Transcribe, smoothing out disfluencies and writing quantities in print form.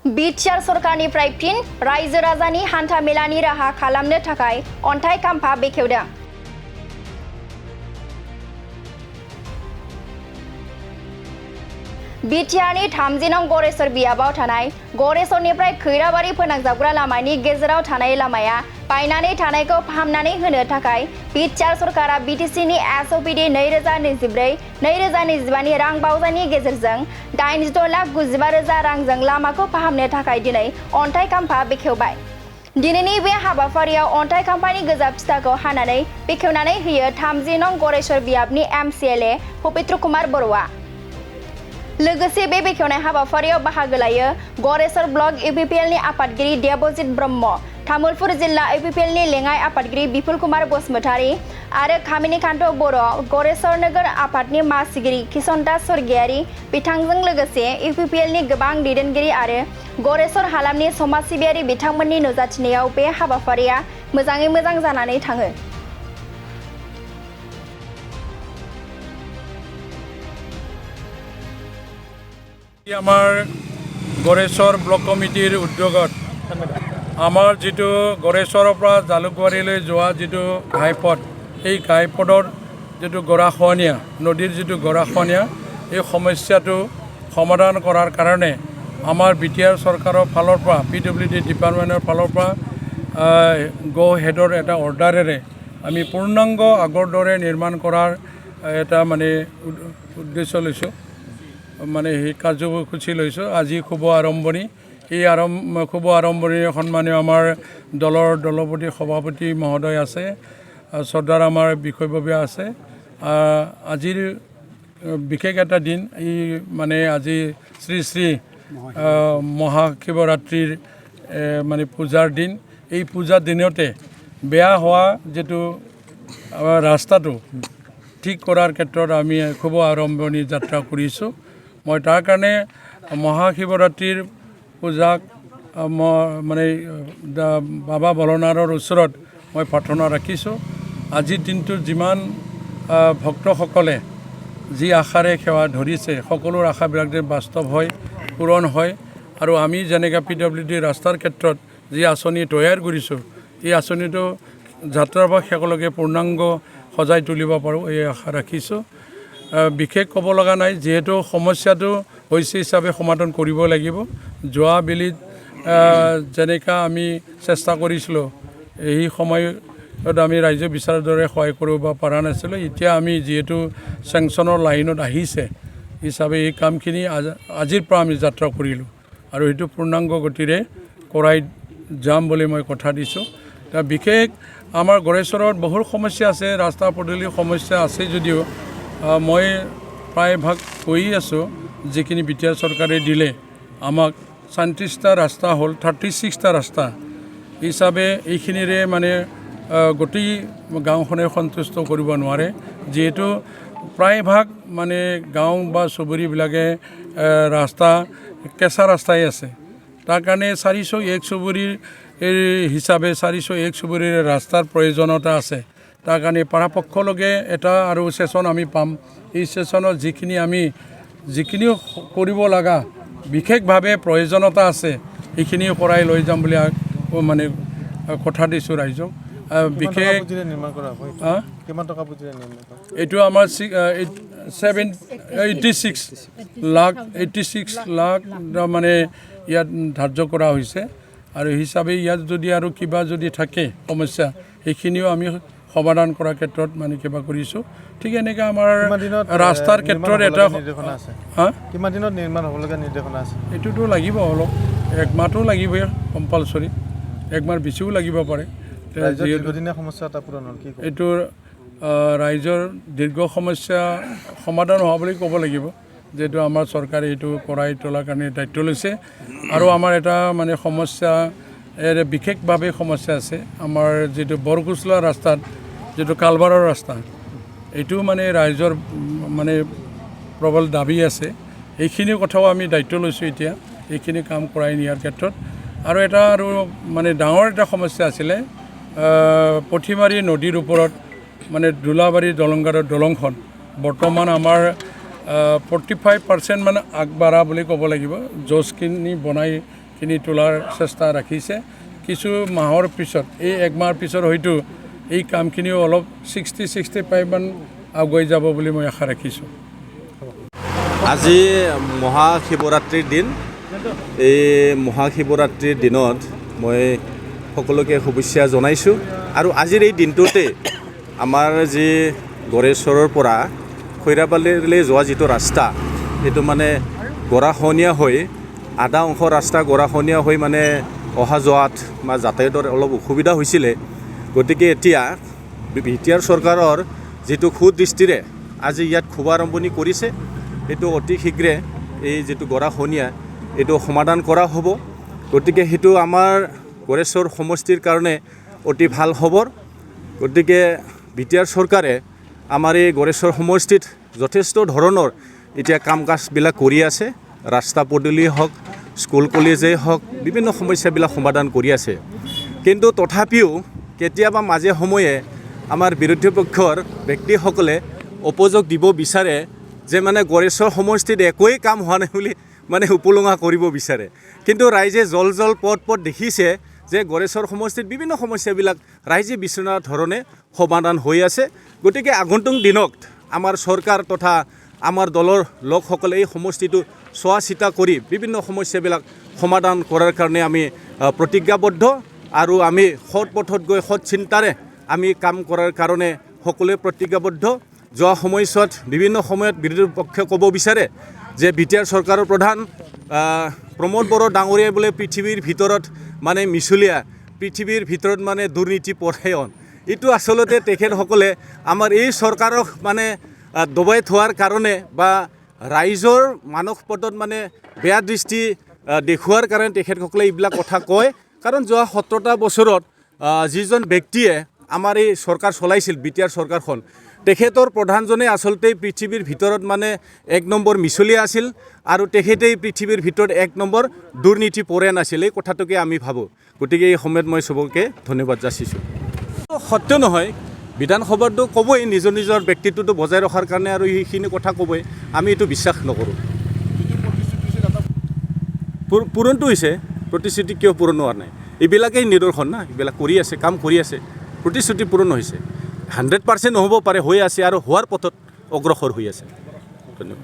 Btr सरकारनिफ्राय fin रायजो राजानि हान्था मेलानि राहा खालामनो थाखाय अन्थाइ खाम्फा बेखेवदों। बिटिआरनि 30 नं गरेसर बियाबाव थानाय गरेसरनिफ्राय खैराबारि फोनांजाबग्रा लामानि गेजेराव थानाय लामाया बायनानै थानायखौ फाहामनानै होनो थाखाय बिटिआर सरकारा बिटिसिनि एसओपिडि 2024-2025 नि रां बावजानि गेजेरजों 86,95,000 रांजों लामाखौ फाहामनो थाखाय दिनै अन्थाइ खाम्फा बेखेवबाय। दिनैनि बे हाबाफारियाव अन्थाइ खाम्फानि गोजा फिथाखौ हानानै बेखेवनानै होयो 30 नं गरेसर बियाबनि एमसिएलए पबित्र कुमार बर'आ। लोगोसे बे बेखेवनाय हाबाफारियाव बाहागो लायो गरेसर ब्लक इउपिपिएलनि आफादगिरि देबजित ब्रह्म, तामुलपुर जिल्ला इउपिपिएलनि लेङाइ आफादगिरि बिपुल कुमार बसुमतारी आरो खामिनिकान्त बर' गरेसर नोगोर आफादनि मासिगिरि किशन दास स्वर्गियारि बिथांजों लोगोसे इउपिपिएलनि गोबां दैदेनगिरि आरो गरेसर हालामनि समाज सिबियारि बिथांमोननि नुजाथिनायाव बे हाबाफारिया मोजाङै मोजां जानानै थाङो। आमार गरेसर ब्लक कमिटिर उद्योगत आमार जितु गरेसৰৰ পৰা জালুকবাৰীলৈ যোৱা जितु ঘাইপথ এই ঘাইপথৰ जितु গৰাখহনীয়া নদীৰ जितु গৰাখহনীয়া এই সমস্যাটো সমাধান কৰাৰ কাৰণে আমাৰ বিটিআৰ চৰকাৰৰ ফালৰ পৰা পিডব্লিউডি ডিপাৰ্টমেণ্টৰ ফালৰ পৰা গো হেডৰ এটা অৰ্ডাৰেৰে আমি পূৰ্ণাংগ আগৰ দৰে নিৰ্মাণ কৰাৰ এটা মানে উদ্দেশ্য লৈছোঁ। মানে সেই কাৰ্যসূচী লৈছোঁ। আজি শুভ আৰম্ভণি এই শুভ আৰম্ভণিৰ সন্মানীয় আমাৰ দলৰ দলপতি সভাপতি মহোদয় আছে, শ্ৰদ্ধাৰ আমাৰ বিষয়ববীয়া আছে। আজিৰ বিশেষ এটা দিন, এই মানে আজি শ্ৰী শ্ৰী মহাশিৱৰাত্ৰিৰ মানে পূজাৰ দিন। এই পূজাৰ দিনতে বেয়া হোৱা যিটো ৰাস্তাটো ঠিক কৰাৰ ক্ষেত্ৰত আমি শুভ আৰম্ভণি যাত্ৰা কৰিছোঁ। মই তাৰ কাৰণে মহাশিৱৰাত্ৰিৰ পূজাক মানে বাবা ভোলেনাথৰ ওচৰত মই প্ৰাৰ্থনা ৰাখিছোঁ। আজিৰ দিনটোত যিমান ভক্তসকলে যি আশাৰে সেৱা ধৰিছে সকলোৰ আশাবিলাক যে বাস্তৱ হয়, পূৰণ হয় আৰু আমি যেনেকৈ পিডব্লিউডি ৰাস্তাৰ ক্ষেত্ৰত যি আঁচনি তৈয়াৰ কৰিছোঁ এই আঁচনিটো যাত্ৰাৰ পৰা শেষলৈকে পূৰ্ণাংগ সজাই তুলিব পাৰোঁ এই আশা ৰাখিছোঁ। বিশেষ ক'ব লগা নাই, যিহেতু সমস্যাটো হৈছে হিচাপে সমাধান কৰিব লাগিব। যোৱা বেলিত যেনেকৈ আমি চেষ্টা কৰিছিলোঁ এই সময়ত আমি ৰাইজে বিচাৰৰ দৰে সহায় কৰিব পৰা নাছিলোঁ। এতিয়া আমি যিহেতু চেংচনৰ লাইনত আহিছে হিচাপে এই কামখিনি আজিৰ পৰা আমি যাত্ৰা কৰিলোঁ আৰু সেইটো পূৰ্ণাংগ গতিৰে কৰাই যাম বুলি মই কথা দিছোঁ। বিশেষ আমাৰ গড়েশ্বৰত বহুত সমস্যা আছে, ৰাস্তা পদূলিৰ সমস্যা আছে যদিও মই প্ৰায়ভাগ কৈ আছোঁ যিখিনি বিটিআৰ চৰকাৰে দিলে আমাক 37টা ৰাস্তা হ'ল 36টা ৰাস্তা হিচাপে এইখিনিৰে মানে গোটেই গাঁওখনে সন্তুষ্ট কৰিব নোৱাৰে, যিহেতু প্ৰায়ভাগ মানে গাঁও বা চুবুৰীবিলাকে ৰাস্তা কেঁচা ৰাস্তাই আছে। তাৰ কাৰণে 401 চুবুৰীৰ হিচাপে 401 চুবুৰীৰ ৰাস্তাৰ প্ৰয়োজনীয়তা আছে। তাৰ কাৰণে পৰাপক্ষলৈকে এটা আৰু ছেশ্যন আমি পাম। এই ছেশ্যনত যিখিনি কৰিব লগা বিশেষভাৱে প্ৰয়োজনীয়তা আছে সেইখিনিও কৰাই লৈ যাম বুলি মানে কথা দিছোঁ ৰাইজক। বিশেষ এইটো আমাৰ 86 লাখ মানে ইয়াত ধাৰ্য কৰা হৈছে আৰু হিচাপে ইয়াত যদি আৰু কিবা যদি থাকে সমস্যা সেইখিনিও আমি সমাধান কৰাৰ ক্ষেত্ৰত মানে কিবা কৰিছোঁ। ঠিক এনেকৈ আমাৰ ৰাস্তাৰ ক্ষেত্ৰত এটা কিমান দিনত নিৰ্মাণ হ'বলগীয়া নিৰ্দেশনা আছে? এইটোতো লাগিব, অলপ একমাহটো লাগিবই কম্পালচৰি, একমাহ বেছিও লাগিব পাৰে। এইটো ৰাইজৰ দীৰ্ঘ সমস্যা সমাধান হোৱা বুলি ক'ব লাগিব, যিহেতু আমাৰ চৰকাৰে এইটো কৰাই তোলাৰ কাৰণে দায়িত্ব লৈছে। আৰু আমাৰ এটা মানে সমস্যা বিশেষভাৱে সমস্যা আছে, আমাৰ যিটো বৰকুচলা ৰাস্তাত যিটো কালভাৰৰ ৰাস্তা, এইটো মানে ৰাইজৰ মানে প্ৰবল দাবী আছে। এইখিনি কথাও আমি দায়িত্ব লৈছোঁ এতিয়া এইখিনি কাম কৰাই নিয়াৰ ক্ষেত্ৰত। আৰু এটা আৰু মানে ডাঙৰ এটা সমস্যা আছিলে পুঠিমাৰী নদীৰ ওপৰত মানে দোলাবাৰী দলংঘাটৰ দলংখন বৰ্তমান আমাৰ 45% মানে আগবাঢ়া বুলি ক'ব লাগিব। জজখিনি বনাই কামখিনি তোলাৰ চেষ্টা ৰাখিছে কিছু মাহৰ পিছত এই এক মাহৰ পিছত হয়তো এই কামখিনিও অলপ 60-65 মান আগুৱাই যাব বুলি মই আশা ৰাখিছোঁ আজি মহাশিৱৰাত্ৰিৰ দিন এই মহাশিৱৰাত্ৰিৰ দিনত মই সকলোকে শুভেচ্ছা জনাইছোঁ আৰু আজিৰ এই দিনটোতে আমাৰ যি গড়েশ্বৰৰ পৰা খৈৰাপাল্লিলৈ যোৱা যিটো ৰাস্তা সেইটো মানে গৰাখহনীয়া হৈ আধা অংশ ৰাস্তা গৰাখহনীয়া হৈ মানে অহা যোৱাত বা যাতায়াতৰ অলপ অসুবিধা হৈছিলে গতিকে এতিয়া Btr চৰকাৰৰ যিটো সুদৃষ্টিৰে আজি ইয়াত শুভাৰম্ভণি কৰিছে এইটো অতি শীঘ্ৰে এই যিটো গৰাখহনীয়া এইটো সমাধান কৰা হ'ব গতিকে সেইটো আমাৰ গড়েশ্বৰ সমষ্টিৰ কাৰণে অতি ভাল খবৰ গতিকে Btr চৰকাৰে আমাৰ এই গড়েশ্বৰ সমষ্টিত যথেষ্ট ধৰণৰ এতিয়া কাম কাজবিলাক কৰি আছে ৰাস্তা পদূলি হওক স্কুল কলেজেই হওক বিভিন্ন সমস্যাবিলাক সমাধান কৰি আছে কিন্তু তথাপিও কেতিয়াবা মাজে সময়ে আমাৰ বিৰোধী পক্ষৰ ব্যক্তিসকলে উপযোগ দিব বিচাৰে যে মানে গড়েশ্বৰ সমষ্টিত একোৱেই কাম হোৱা নাই বুলি মানে উপলুঙা কৰিব বিচাৰে কিন্তু ৰাইজে জল পট দেখিছে যে গড়েশ্বৰ সমষ্টিত বিভিন্ন সমস্যাবিলাক ৰাইজে বিচৰা ধৰণে সমাধান হৈ আছে গতিকে আগন্তুক দিনত আমাৰ চৰকাৰ তথা আমাৰ দলৰ লোকসকলে এই সমষ্টিটো চোৱা চিতা কৰি বিভিন্ন সমস্যাবিলাক সমাধান কৰাৰ কাৰণে আমি প্ৰতিজ্ঞাবদ্ধ আৰু আমি সৎ পথত গৈ সৎ চিন্তাৰে আমি কাম কৰাৰ কাৰণে সকলোৱে প্ৰতিজ্ঞাবদ্ধ যোৱা সময়ছোৱাত বিভিন্ন সময়ত বিৰোধী পক্ষই ক'ব বিচাৰে যে Btr চৰকাৰৰ প্ৰধান প্ৰমোদ বড়ো ডাঙৰীয়াই বোলে পৃথিৱীৰ ভিতৰত মানে মিছলীয়া পৃথিৱীৰ ভিতৰত মানে দুৰ্নীতি পৰায়ণ এইটো আচলতে তেখেতসকলে আমাৰ এই চৰকাৰক মানে দবাই থোৱাৰ কাৰণে বা ৰাইজৰ মানস পটত মানে বেয়া দৃষ্টি দেখুৱাৰ কাৰণে তেখেতসকলে এইবিলাক কথা কয় কাৰণ যোৱা 17টা বছৰত যিজন ব্যক্তিয়ে আমাৰ এই চৰকাৰ চলাইছিল Btr চৰকাৰখন তেখেতৰ প্ৰধানজনে আচলতে পৃথিৱীৰ ভিতৰত মানে 1 নম্বৰ মিছলীয়া আছিল আৰু তেখেতেই পৃথিৱীৰ ভিতৰত 1 নম্বৰ দুৰ্নীতি পৰায়ণ আছিল এই কথাটোকে আমি ভাবোঁ গতিকে এই সময়ত মই চবকে ধন্যবাদ যাচিছোঁ সত্য নহয় বিধানসভাতো ক'বই নিজৰ ব্যক্তিত্বটো বজাই ৰখাৰ কাৰণে আৰু এইখিনি কথা ক'বই আমি এইটো বিশ্বাস নকৰোঁ পূৰণটো হৈছে প্ৰতিশ্ৰুতি কিয় পূৰণ হোৱা নাই এইবিলাকেই নিদৰ্শন না এইবিলাক কৰি আছে কাম কৰি আছে প্ৰতিশ্ৰুতি পূৰণ হৈছে 100% নহ'ব পাৰে হৈ আছে আৰু হোৱাৰ পথত অগ্ৰসৰ হৈ আছে ধন্যবাদ